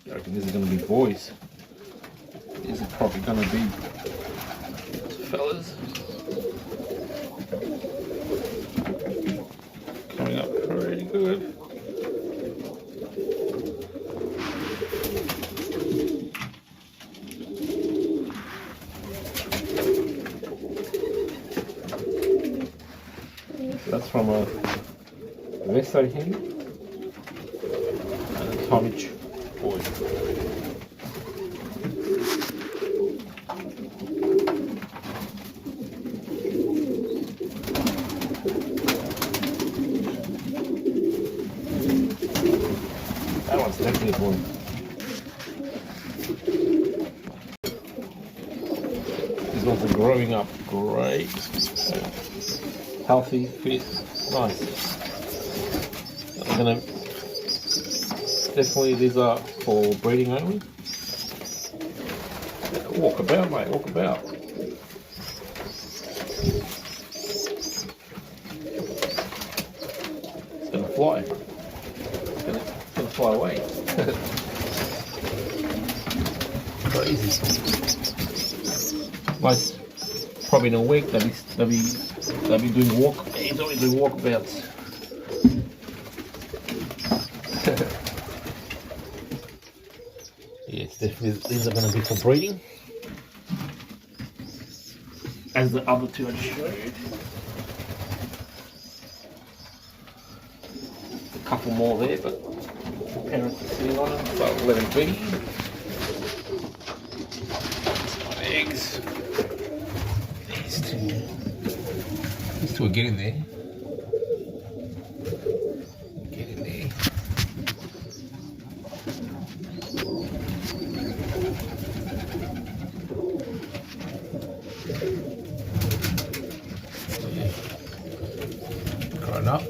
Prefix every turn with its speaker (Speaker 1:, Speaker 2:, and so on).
Speaker 1: I reckon these are going to be boys. These are probably going to be fellas. Coming up pretty good. So that's from a Vesto hen and a Tomich boy. That one's definitely a boy. These ones are growing up great. Healthy, fit, nice. I'm gonna definitely, these are for breeding only. Walk about, mate, walk about. It's gonna fly. It's gonna fly away. Crazy. Most probably in a week they'll be doing he's always doing walkabouts. Yes, definitely these are going to be for breeding, as the other two I just showed. A couple more there, but the parents are sitting on them, so I'll let them be. Eggs. These two are getting there. Getting there. Growing up.